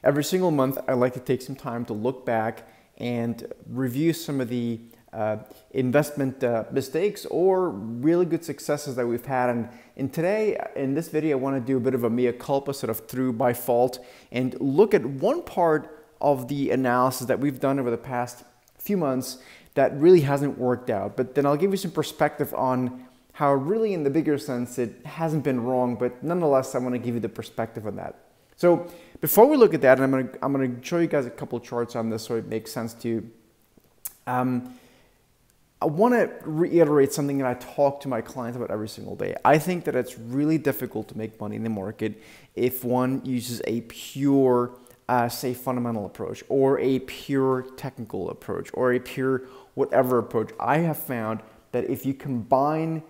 Every single month, I like to take some time to look back and review some of the investment mistakes or really good successes that we've had. And today, in this video, I want to do a bit of a mea culpa, sort of through by fault, and look at one part of the analysis that we've done over the past few months that really hasn't worked out. But then I'll give you some perspective on how really in the bigger sense it hasn't been wrong, but nonetheless, I want to give you the perspective on that. So before we look at that, and I'm gonna show you guys a couple of charts on this so it makes sense to you. I want to reiterate something that I talk to my clients about every single day. I think that it's really difficult to make money in the market if one uses a pure, say, fundamental approach, or a pure technical approach, or a pure whatever approach. I have found that if you combine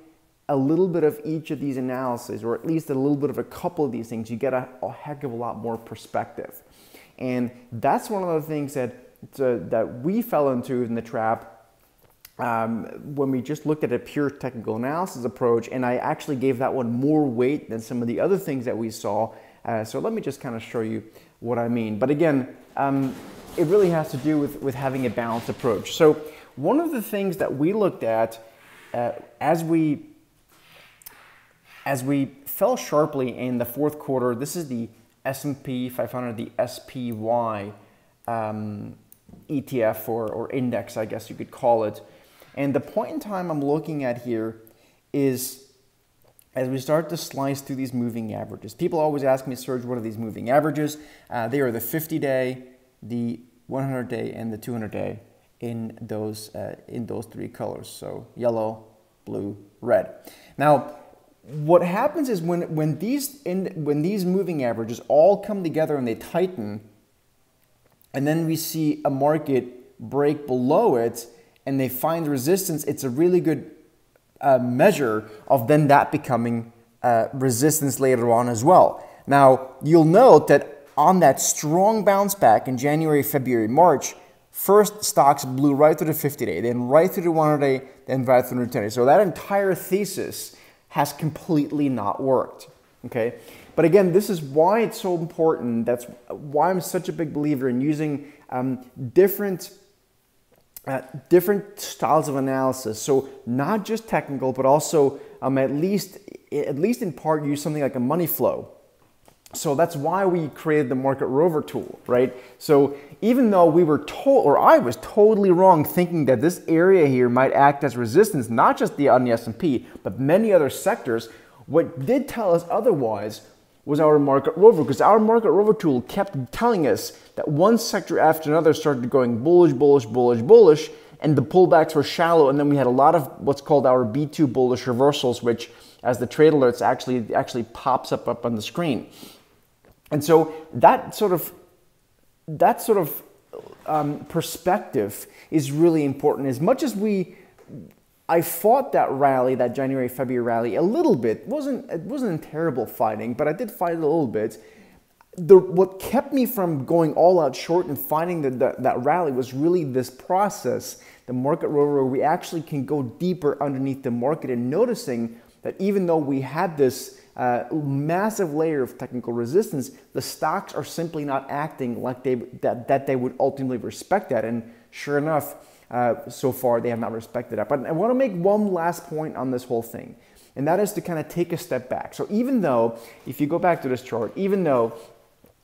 a little bit of each of these analyses, or at least a little bit of a couple of these things, you get a heck of a lot more perspective. And that's one of the things that we fell into in the trap when we just looked at a pure technical analysis approach, and I actually gave that one more weight than some of the other things that we saw. So let me just kind of show you what I mean. But again, it really has to do with having a balanced approach. So one of the things that we looked at as we fell sharply in the fourth quarter, this is the S&P 500, the SPY ETF or index, I guess you could call it. And the point in time I'm looking at here is as we start to slice through these moving averages. People always ask me, Serge, what are these moving averages? They are the 50-day, the 100-day, and the 200-day in those three colors. So yellow, blue, red. Now, what happens is when these moving averages all come together and they tighten, and then we see a market break below it and they find resistance, it's a really good measure of then that becoming resistance later on as well. Now, you'll note that on that strong bounce back in January, February, March, first stocks blew right through the 50-day, then right through the 100-day, then right through the 10-day. So that entire thesis has completely not worked, okay? But again, this is why it's so important. That's why I'm such a big believer in using different styles of analysis. So not just technical, but also at least in part use something like a money flow. So that's why we created the Market Rover tool, right? So even though we were told, or I was totally wrong thinking that this area here might act as resistance, not just on the S&P, but many other sectors, what did tell us otherwise was our Market Rover, because our Market Rover tool kept telling us that one sector after another started going bullish, bullish, bullish, bullish, and the pullbacks were shallow, and then we had a lot of what's called our B2 bullish reversals, which as the trade alerts actually pops up on the screen. And so that sort of perspective is really important. As much as I fought that rally, that January, February rally a little bit. It wasn't terrible fighting, but I did fight it a little bit. What kept me from going all out short and finding that rally was really this process, the Market Rover, where we actually can go deeper underneath the market and noticing that even though we had this massive layer of technical resistance, the stocks are simply not acting like that they would ultimately respect that. And sure enough, so far they have not respected that. But I want to make one last point on this whole thing, and that is to kind of take a step back. So even though, if you go back to this chart, even though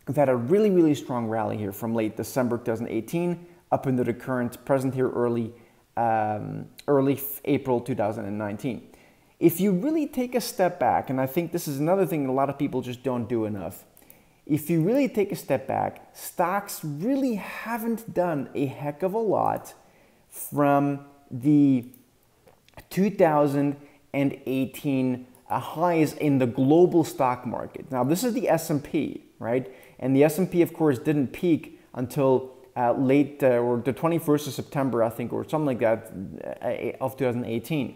we've had a really, really strong rally here from late December 2018 up into the current present here, early April 2019. If you really take a step back, and I think this is another thing that a lot of people just don't do enough, if you really take a step back, stocks really haven't done a heck of a lot from the 2018 highs in the global stock market. Now, this is the S&P, right? And the S&P, of course, didn't peak until late or the 21st of September, I think, or something like that, of 2018.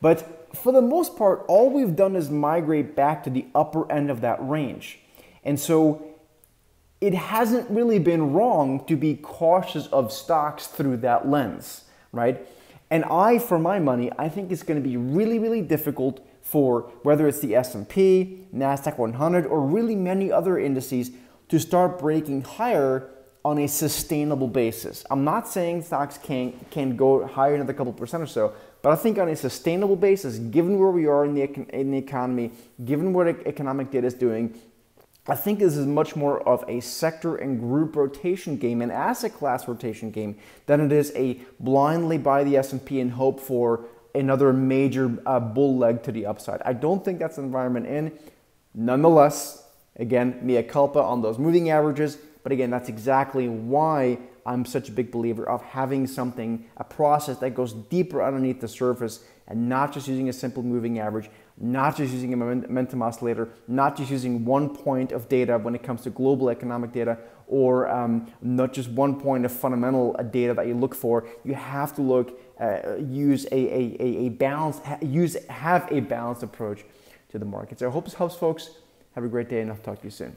But for the most part, all we've done is migrate back to the upper end of that range. And so it hasn't really been wrong to be cautious of stocks through that lens, right? And for my money, I think it's going to be really, really difficult for whether it's the S&P, NASDAQ 100, or really many other indices to start breaking higher on a sustainable basis. I'm not saying stocks can go higher another couple percent or so, but I think on a sustainable basis, given where we are in the economy, given what economic data is doing, I think this is much more of a sector and group rotation game, an asset class rotation game, than it is a blindly buy the S&P and hope for another major bull leg to the upside. I don't think that's the environment in. Nonetheless, again, mea culpa on those moving averages. But again, that's exactly why I'm such a big believer of having something, a process that goes deeper underneath the surface and not just using a simple moving average, not just using a momentum oscillator, not just using one point of data when it comes to global economic data, or not just one point of fundamental data that you look for. You have to look, have a balanced approach to the market. So I hope this helps, folks. Have a great day, and I'll talk to you soon.